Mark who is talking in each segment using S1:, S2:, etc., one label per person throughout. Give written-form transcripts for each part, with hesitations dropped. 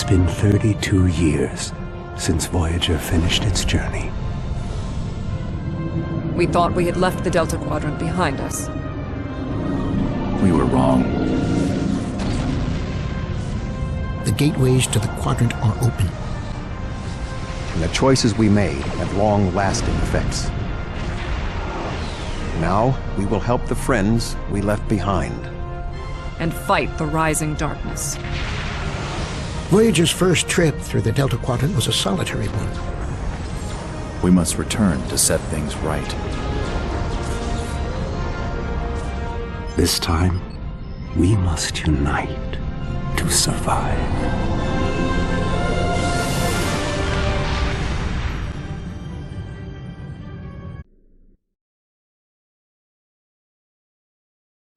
S1: been 32 years since Voyager finished its journey.
S2: We thought we had left the Delta Quadrant behind us.
S3: We were wrong.
S4: The gateways to the quadrant are open.
S5: And the choices we made have long-lasting effects. Now, we will help the friends we left behind.
S2: And fight the rising darkness.
S4: Voyager's first trip through the Delta Quadrant was a solitary one.
S3: We must return to set things right.
S1: This time, we must unite to survive.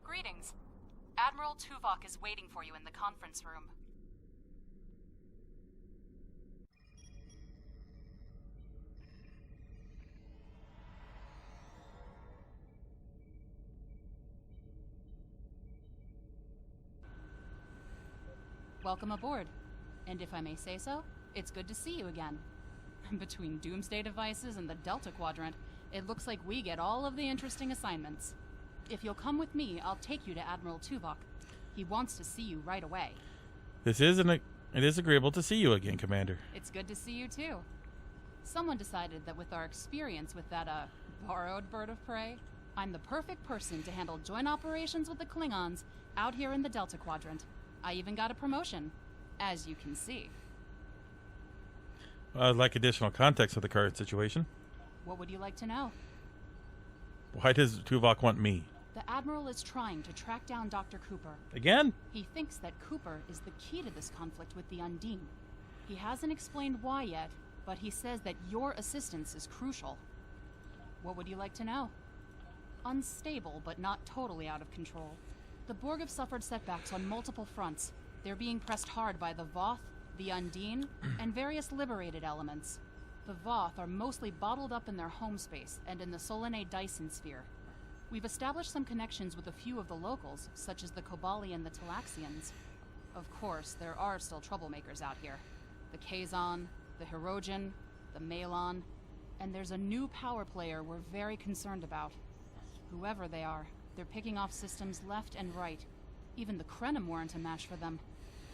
S6: Greetings. Admiral Tuvok is waiting for you in the conference room. Welcome aboard. And if I may say so, it's good to see you again. Between doomsday devices and the Delta Quadrant, it looks like we get all of the interesting assignments. If you'll come with me, I'll take you to Admiral Tuvok. He wants to see you right away.
S7: It is agreeable to see you again, Commander.
S6: It's good to see you too. Someone decided that with our experience with that, borrowed bird of prey, I'm the perfect person to handle joint operations with the Klingons out here in the Delta Quadrant. I even got a promotion, as you can see.
S7: I'd like additional context of the current situation.
S6: What would you like to know?
S7: Why does Tuvok want me?
S6: The Admiral is trying to track down Dr. Cooper.
S7: Again?
S6: He thinks that Cooper is the key to this conflict with the Undine. He hasn't explained why yet, but he says that your assistance is crucial. What would you like to know? Unstable, but not totally out of control. The Borg have suffered setbacks on multiple fronts. They're being pressed hard by the Voth, the Undine, and various liberated elements. The Voth are mostly bottled up in their home space and in the Solanae Dyson sphere. We've established some connections with a few of the locals, such as the Kobali and the Talaxians. Of course, there are still troublemakers out here. The Kazon, the Hirogen, the Malon, and there's a new power player we're very concerned about. Whoever they are, they're picking off systems left and right. Even the Krenim weren't a match for them.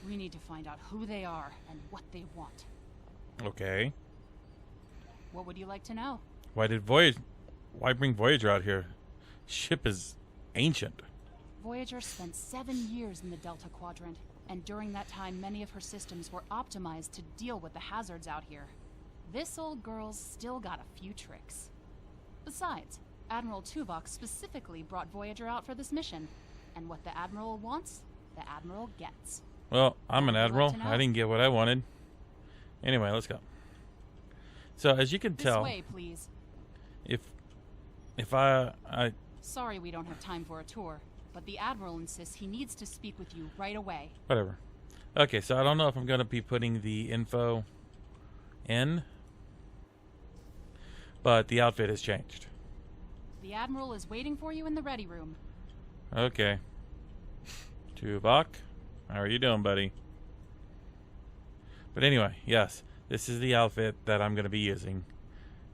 S6: We need to find out who they are and what they want.
S7: Okay.
S6: What would you like to know?
S7: Why bring Voyager out here? Ship is ancient.
S6: Voyager spent 7 years in the Delta Quadrant, and during that time many of her systems were optimized to deal with the hazards out here. This old girl's still got a few tricks. Besides, Admiral Tuvok specifically brought Voyager out for this mission, and what the Admiral wants, the Admiral gets.
S7: Well, I'm an admiral.
S6: Like
S7: I didn't get what I wanted. Anyway, let's go. So, as you can tell,
S6: this way, please.
S7: If I
S6: Sorry we don't have time for a tour, but the Admiral insists he needs to speak with you right away.
S7: Whatever. Okay, so I don't know if I'm going to be putting the info in, but the outfit has changed.
S6: The Admiral is waiting for you in the ready room.
S7: Okay. Tuvok, how are you doing, buddy? But anyway, yes, this is the outfit that I'm going to be using.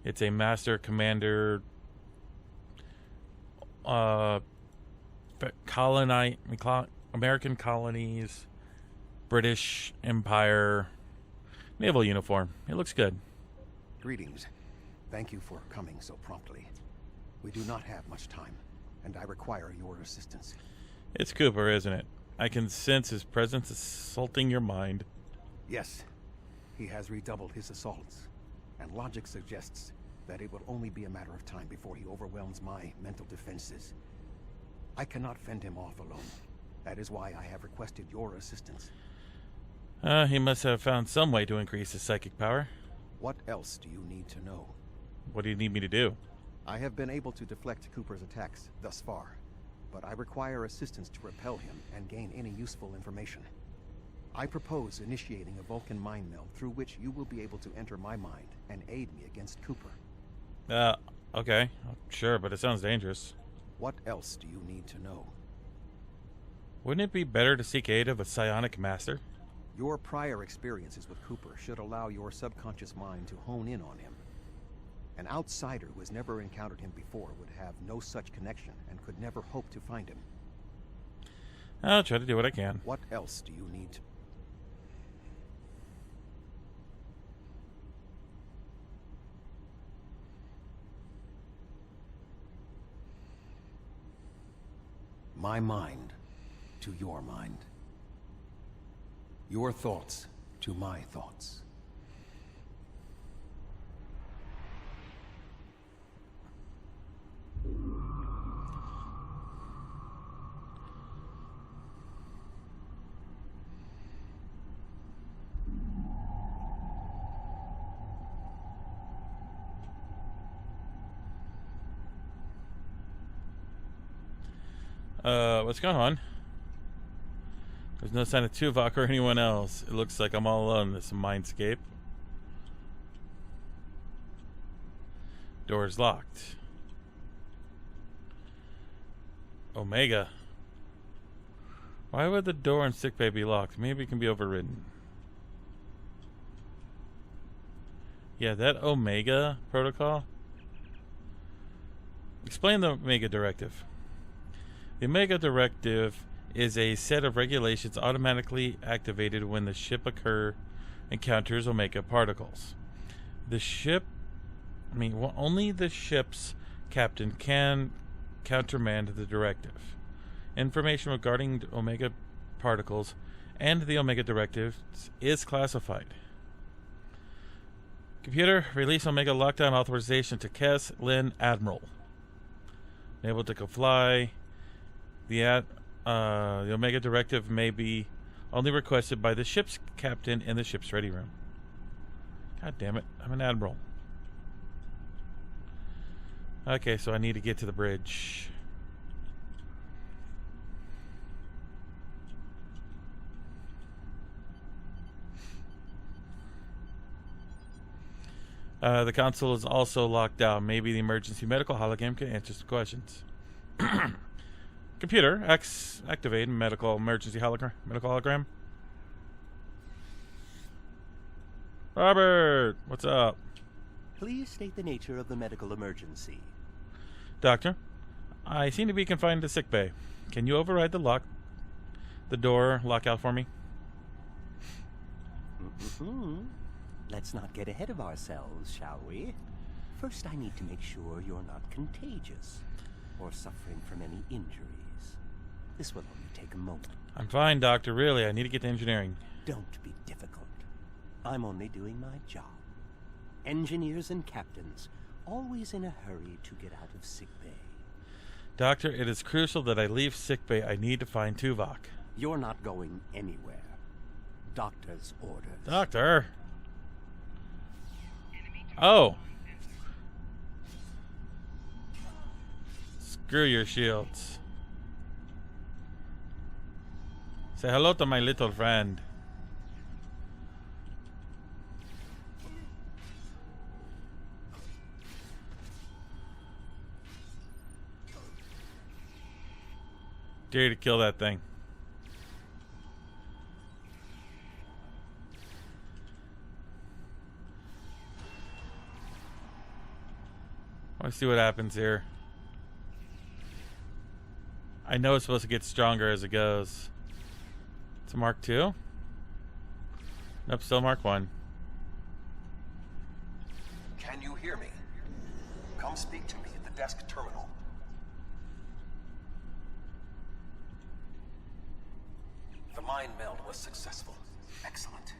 S7: It's a Master Commander American colonies, British Empire naval uniform. It looks good.
S5: Greetings. Thank you for coming so promptly. We do not have much time, and I require your assistance.
S7: It's Cooper, isn't it? I can sense his presence assaulting your mind.
S5: Yes. He has redoubled his assaults, and logic suggests that it will only be a matter of time before he overwhelms my mental defenses. I cannot fend him off alone. That is why I have requested your assistance.
S7: He must have found some way to increase his psychic power.
S5: What else do you need to know?
S7: What do you need me to do?
S5: I have been able to deflect Cooper's attacks thus far, but I require assistance to repel him and gain any useful information. I propose initiating a Vulcan mind meld through which you will be able to enter my mind and aid me against Cooper.
S7: Okay. Sure, but it sounds dangerous.
S5: What else do you need to know?
S7: Wouldn't it be better to seek aid of a psionic master?
S5: Your prior experiences with Cooper should allow your subconscious mind to hone in on him. An outsider who has never encountered him before would have no such connection and could never hope to find him.
S7: I'll try to do what I can.
S5: What else do you need to... My mind to your mind. Your thoughts to my thoughts.
S7: What's going on? There's no sign of Tuvok or anyone else. It looks like I'm all alone in this Mindscape. Door's locked. Omega. Why would the door in sickbay be locked? Maybe it can be overridden. Yeah, that Omega protocol. Explain the Omega Directive. The Omega Directive is a set of regulations automatically activated when the ship encounters Omega particles. The ship, only the ship's captain can countermand the directive. Information regarding the Omega particles and the Omega Directive is classified. Computer, release Omega lockdown authorization to Kess Lynn Admiral. Able to fly. The Omega Directive may be only requested by the ship's captain in the ship's ready room. God damn it, I'm an admiral. Okay, so I need to get to the bridge. The console is also locked down. Maybe the emergency medical hologram can answer some questions. Computer, activate medical emergency hologram. Robert, what's up?
S8: Please state the nature of the medical emergency.
S7: Doctor, I seem to be confined to sickbay. Can you override the door lockout for me?
S8: Let's not get ahead of ourselves, shall we? First, I need to make sure you're not contagious or suffering from any injuries. This will only take a moment.
S7: I'm fine, Doctor. Really, I need to get to engineering.
S8: Don't be difficult. I'm only doing my job. Engineers and captains, always in a hurry to get out of sickbay.
S7: Doctor, it is crucial that I leave sickbay. I need to find Tuvok.
S8: You're not going anywhere. Doctor's orders.
S7: Doctor! Oh! Screw your shields. Say hello to my little friend. Dare to kill that thing. Let's see what happens here. I know it's supposed to get stronger as it goes. It's a Mark II? Nope, still Mark I.
S5: Can you hear me? Come speak to me at the desk terminal. The mind meld was successful. Excellent.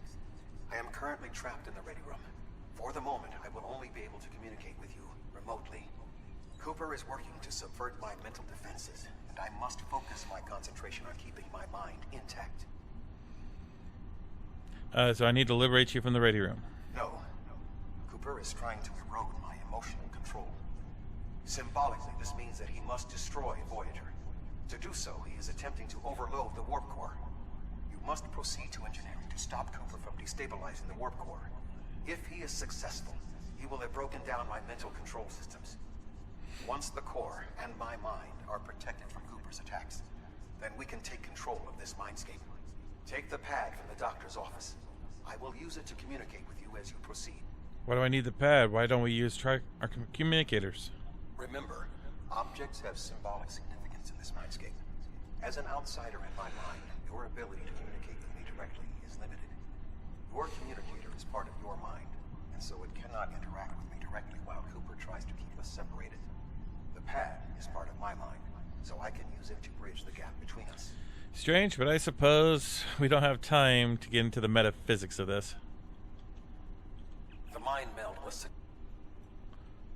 S5: I am currently trapped in the ready room. For the moment, I will only be able to communicate with you remotely. Cooper is working to subvert my mental defenses, and I must focus my concentration on keeping my mind intact.
S7: So I need to liberate you from the ready room.
S5: No. Cooper is trying to erode my emotional control. Symbolically, this means that he must destroy Voyager. To do so, he is attempting to overload the warp core. You must proceed to engineering to stop Cooper from destabilizing the warp core. If he is successful, he will have broken down my mental control systems. Once the core and my mind are protected from Cooper's attacks, then we can take control of this Mindscape. Take the pad from the doctor's office. I will use it to communicate with you as you proceed.
S7: Why do I need the pad? Why don't we use our communicators?
S5: Remember, objects have symbolic significance in this mindscape. As an outsider in my mind, your ability to communicate with me directly is limited. Your communicator is part of your mind, and so it cannot interact with me directly while Cooper tries to keep us separated. The pad is part of my mind, so I can use it to bridge the gap between us.
S7: Strange, but I suppose we don't have time to get into the metaphysics of this.
S5: The mind meld was...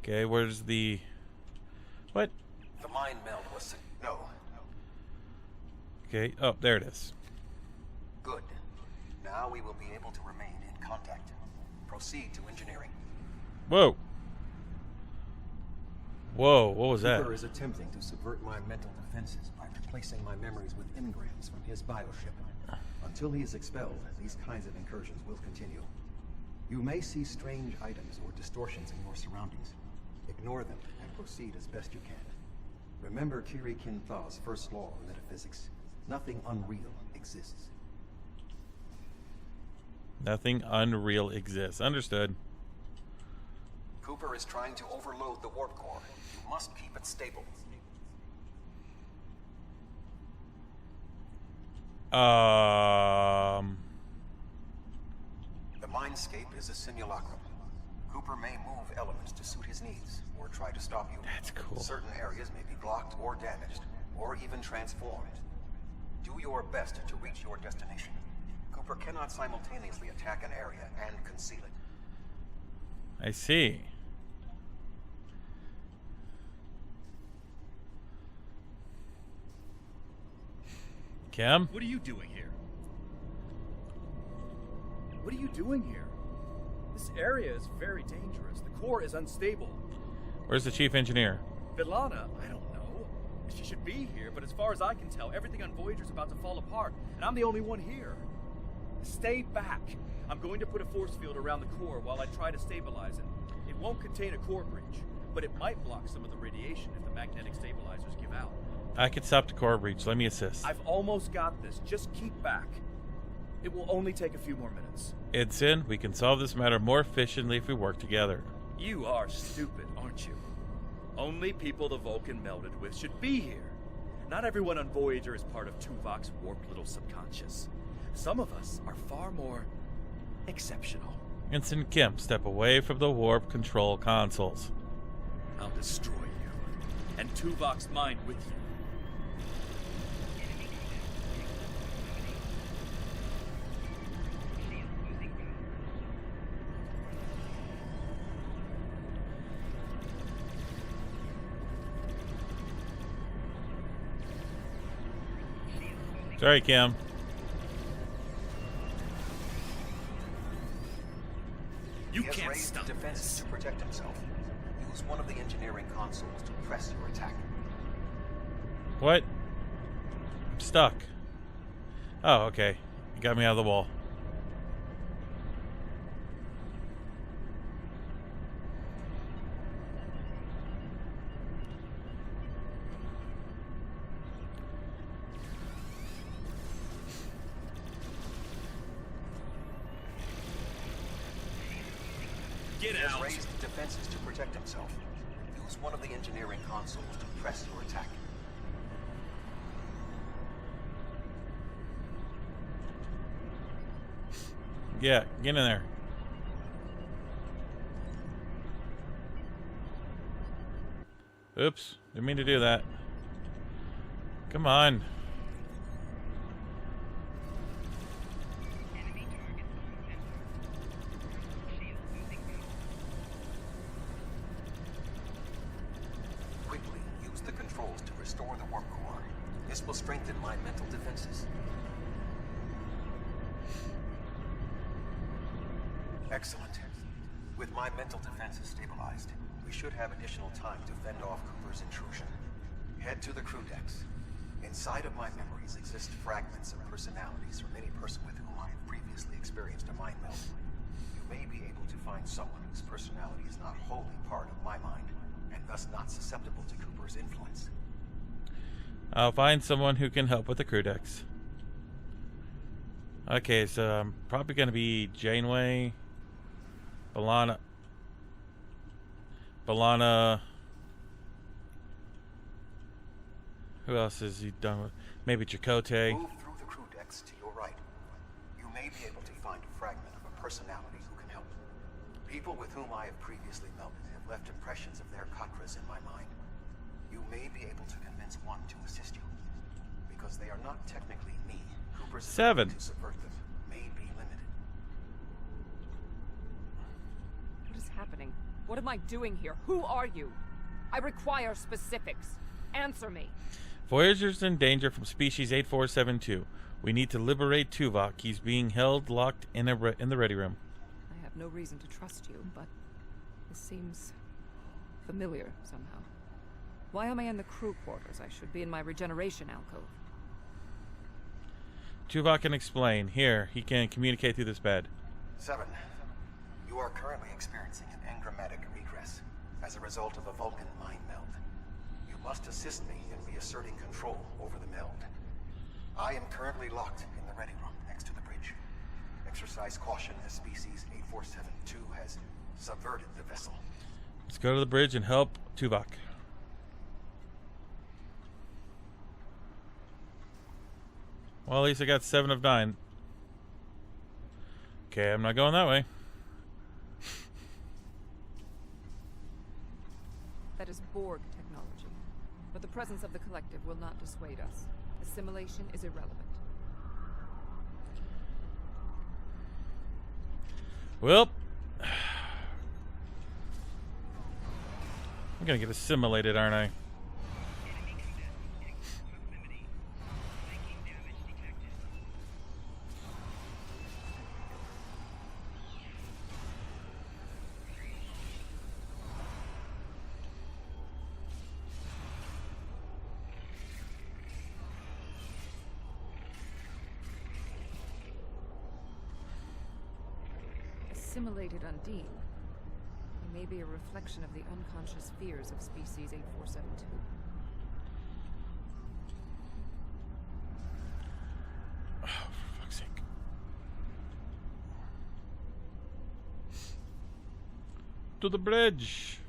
S7: Okay, where's the... What?
S5: The mind meld was... No.
S7: Okay, oh, there it is.
S5: Good. Now we will be able to remain in contact. Proceed to engineering.
S7: Whoa. Whoa, what was that?
S5: Cooper is attempting to subvert my mental defenses by replacing my memories with engrams from his bioship. Until he is expelled, these kinds of incursions will continue. You may see strange items or distortions in your surroundings. Ignore them and proceed as best you can. Remember Kiri Kintha's first law of metaphysics. Nothing unreal exists.
S7: Nothing unreal exists. Understood.
S5: Cooper is trying to overload the warp core. You must keep it stable. The Mindscape is a simulacrum. Cooper may move elements to suit his needs, or try to stop you.
S7: That's cool.
S5: Certain areas may be blocked or damaged, or even transformed. Do your best to reach your destination. Cooper cannot simultaneously attack an area and conceal it.
S7: I see. Kim?
S9: What are you doing here? What are you doing here? This area is very dangerous. The core is unstable.
S7: Where's the chief engineer?
S9: Vilana, I don't know. She should be here, but as far as I can tell, everything on Voyager's about to fall apart, and I'm the only one here. Stay back. I'm going to put a force field around the core while I try to stabilize it. It won't contain a core breach, but it might block some of the radiation if the magnetic stabilizers give out.
S7: I can stop the core breach. Let me assist.
S9: I've almost got this. Just keep back. It will only take a few more minutes.
S7: Ensign, we can solve this matter more efficiently if we work together.
S9: You are stupid, aren't you? Only people the Vulcan melded with should be here. Not everyone on Voyager is part of Tuvok's warped little subconscious. Some of us are far more exceptional.
S7: Ensign Kim, step away from the warp control consoles.
S9: I'll destroy you, and Tuvok's mind with you.
S7: Sorry, Kim.
S9: You
S5: He has
S9: can't
S5: raised
S9: stop
S5: defenses
S9: this.
S5: to protect himself. Use one of the engineering consoles to press your attack.
S7: What? I'm stuck. Oh, okay. You got me out of the wall.
S9: Get
S5: He has
S9: out.
S5: raised defenses to protect himself. Use one of the engineering consoles to press your attack.
S7: Yeah, get in there. Oops, didn't mean to do that. Come on.
S5: Quickly use the controls to restore the warp core. This will strengthen my mental defenses. Excellent. With my mental defenses stabilized, we should have additional time to fend off Cooper's intrusion. Head to the crew decks. Inside of my memories exist fragments of personalities from any person with whom I have previously experienced a mind meld. You may be able to find someone whose personality is not wholly part of my mind, and thus not susceptible to Cooper's influence.
S7: I'll find someone who can help with the crew decks. Okay, so I'm probably going to be Janeway, B'Elanna. Who else is he done with? Maybe Chakotay.
S5: Move through the crew decks to your right. You may be able to find a fragment of a personality who can help. People with whom I have previously melded have left impressions of their Katras in my mind. You may be able to convince one to assist you. Because they are not technically me, Cooper's
S7: 7.
S5: ability to subvert them may be limited.
S2: What is happening? What am I doing here? Who are you? I require specifics. Answer me.
S7: Voyager's in danger from species 8472. We need to liberate Tuvok. He's being held locked in the ready room.
S2: I have no reason to trust you, but this seems familiar somehow. Why am I in the crew quarters? I should be in my regeneration alcove.
S7: Tuvok can explain. Here, he can communicate through this bed.
S5: 7. You are currently experiencing an engrammatic regress as a result of a Vulcan mind meld. You must assist me in reasserting control over the meld. I am currently locked in the ready room next to the bridge. Exercise caution as species 8472 has subverted the vessel.
S7: Let's go to the bridge and help Tuvok. Well, at least I got 7 of 9. Okay, I'm not going that way.
S2: That is Borg technology. But the presence of the collective will not dissuade us. Assimilation is irrelevant.
S7: Well, I'm gonna get assimilated, aren't I?
S2: Assimilated Undine. He may be a reflection of the unconscious fears of species 8472.
S7: Oh, for fuck's sake. To the bridge.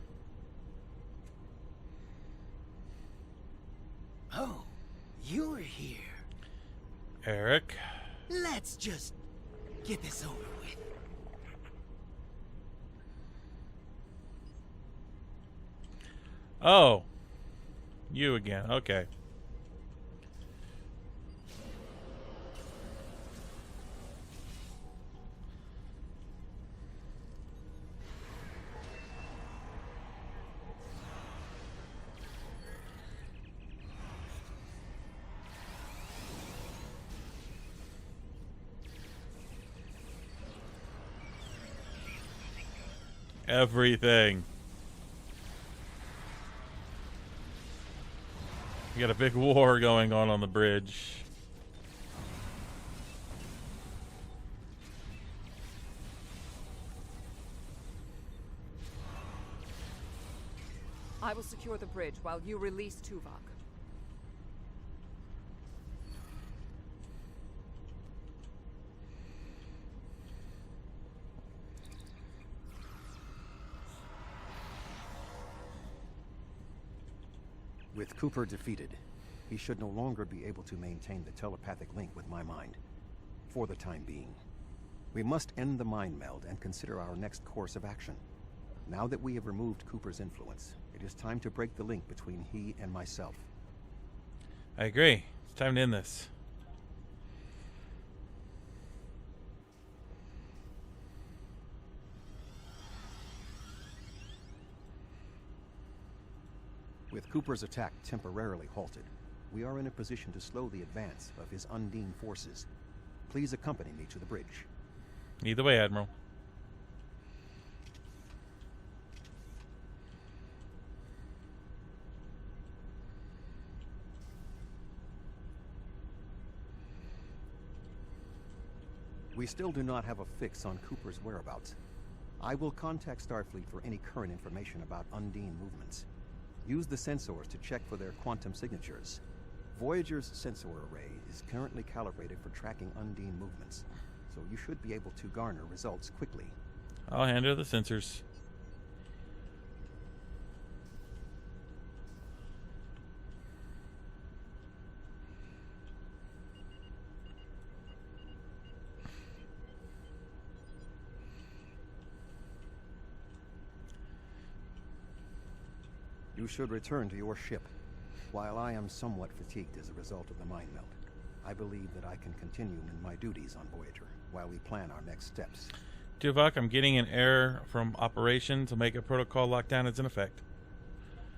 S10: Oh, you're here.
S7: Eric.
S10: Let's just get this over with.
S7: Oh. You again. Okay. Everything. We got a big war going on the bridge.
S2: I will secure the bridge while you release Tuvok.
S5: With Cooper defeated, he should no longer be able to maintain the telepathic link with my mind. For the time being. We must end the mind meld and consider our next course of action. Now that we have removed Cooper's influence, it is time to break the link between he and myself.
S7: I agree. It's time to end this.
S5: With Cooper's attack temporarily halted, we are in a position to slow the advance of his Undine forces. Please accompany me to the bridge.
S7: Either way, Admiral.
S5: We still do not have a fix on Cooper's whereabouts. I will contact Starfleet for any current information about Undine movements. Use the sensors to check for their quantum signatures. Voyager's sensor array is currently calibrated for tracking Undine movements, so you should be able to garner results quickly.
S7: I'll handle the sensors.
S5: You should return to your ship. While I am somewhat fatigued as a result of the mind meld, I believe that I can continue in my duties on Voyager while we plan our next steps.
S7: Tuvok, I'm getting an error from operations. Omega protocol lockdown is in effect.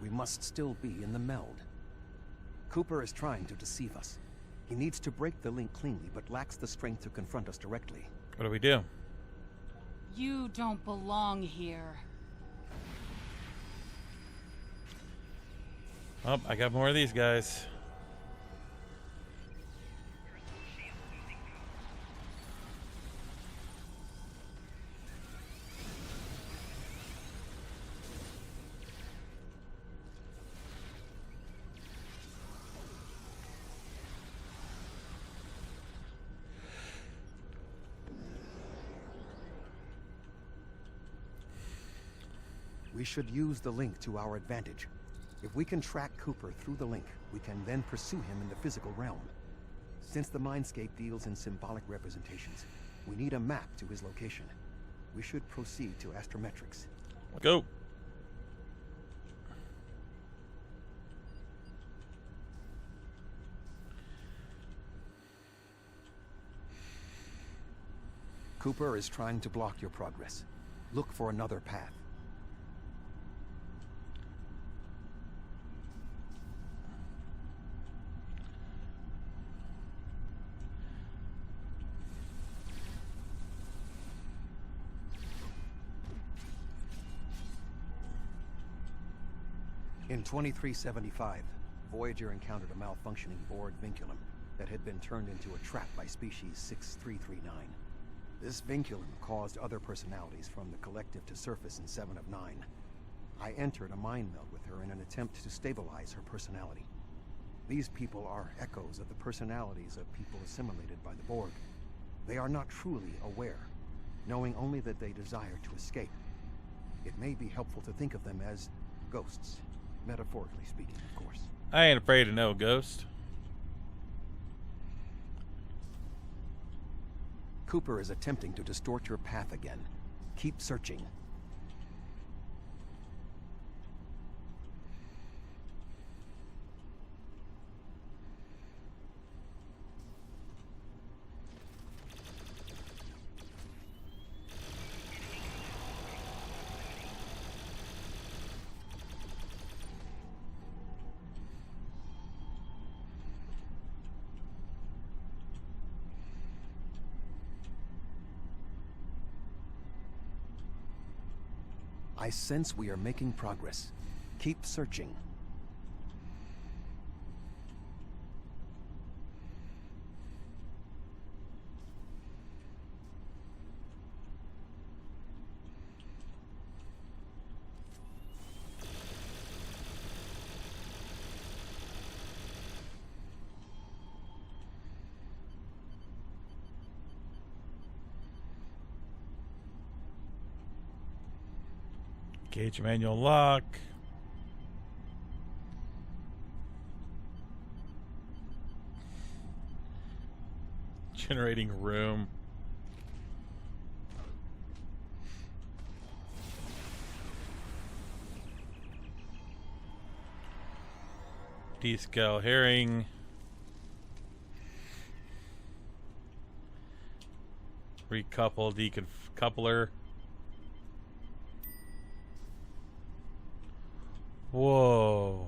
S5: We must still be in the meld. Cooper is trying to deceive us. He needs to break the link cleanly, but lacks the strength to confront us directly.
S7: What do we do?
S6: You don't belong here.
S7: Oh, I got more of these guys.
S5: We should use the link to our advantage. If we can track Cooper through the link, we can then pursue him in the physical realm. Since the Mindscape deals in symbolic representations, we need a map to his location. We should proceed to astrometrics.
S7: Go.
S5: Cooper is trying to block your progress. Look for another path. In 2375, Voyager encountered a malfunctioning Borg vinculum that had been turned into a trap by species 6339. This vinculum caused other personalities from the collective to surface in 7 of 9. I entered a mind meld with her in an attempt to stabilize her personality. These people are echoes of the personalities of people assimilated by the Borg. They are not truly aware, knowing only that they desire to escape. It may be helpful to think of them as ghosts. Metaphorically speaking, of course.
S7: I ain't afraid of no ghost.
S5: Cooper is attempting to distort your path again. Keep searching. I sense we are making progress. Keep searching.
S7: Gauge manual lock. Generating room. D-scale herring. Recouple decoupler. Whoa.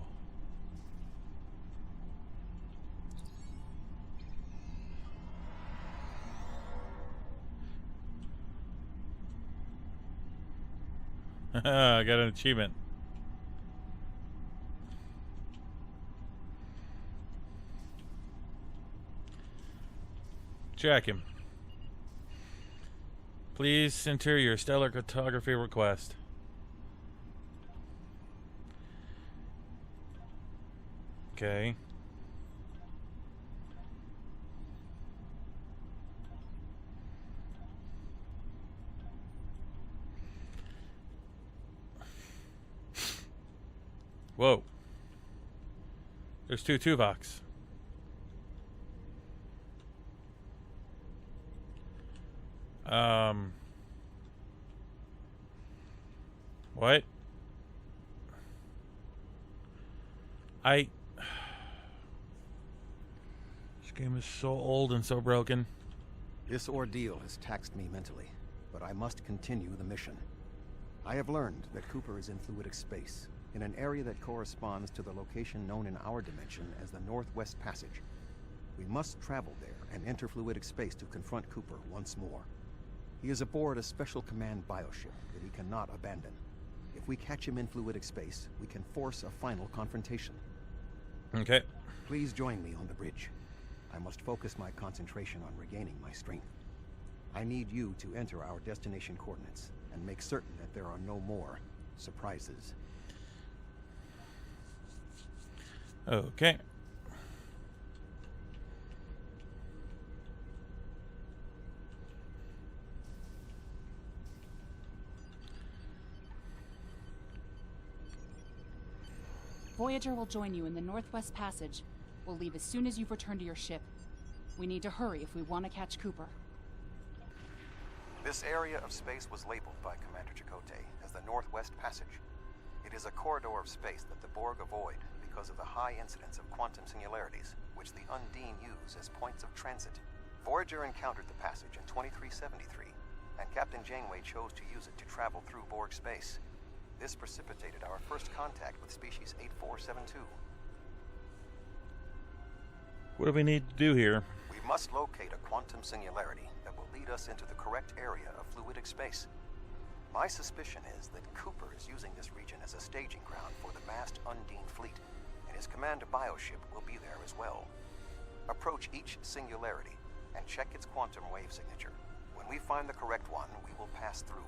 S7: I got an achievement. Track him. Please enter your stellar cartography request. Okay. Whoa. There's two Tuvoks. What? This game is so old and so broken.
S5: This ordeal has taxed me mentally, but I must continue the mission. I have learned that Cooper is in fluidic space, in an area that corresponds to the location known in our dimension as the Northwest Passage. We must travel there and enter fluidic space to confront Cooper once more. He is aboard a special command bioship that he cannot abandon. If we catch him in fluidic space, we can force a final confrontation.
S7: Okay.
S5: Please join me on the bridge. I must focus my concentration on regaining my strength. I need you to enter our destination coordinates and make certain that there are no more surprises.
S7: Okay.
S6: Voyager will join you in the Northwest Passage. We'll leave as soon as you've returned to your ship. We need to hurry if we want to catch Cooper.
S5: This area of space was labeled by Commander Chakotay as the Northwest Passage. It is a corridor of space that the Borg avoid because of the high incidence of quantum singularities, which the Undine use as points of transit. Voyager encountered the passage in 2373, and Captain Janeway chose to use it to travel through Borg space. This precipitated our first contact with species 8472.
S7: What do we need to do here?
S5: We must locate a quantum singularity that will lead us into the correct area of fluidic space. My suspicion is that Cooper is using this region as a staging ground for the vast Undine fleet, and his command bioship will be there as well. Approach each singularity and check its quantum wave signature. When we find the correct one, we will pass through.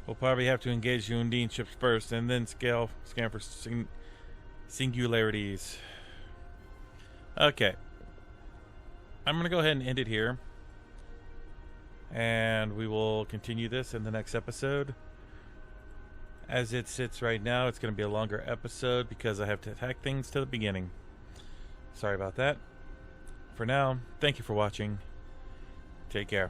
S7: We'll probably have to engage the Undine ships first and then scan for singularities. Okay. I'm going to go ahead and end it here. And we will continue this in the next episode. As it sits right now, it's going to be a longer episode because I have to tack things to the beginning. Sorry about that. For now, thank you for watching. Take care.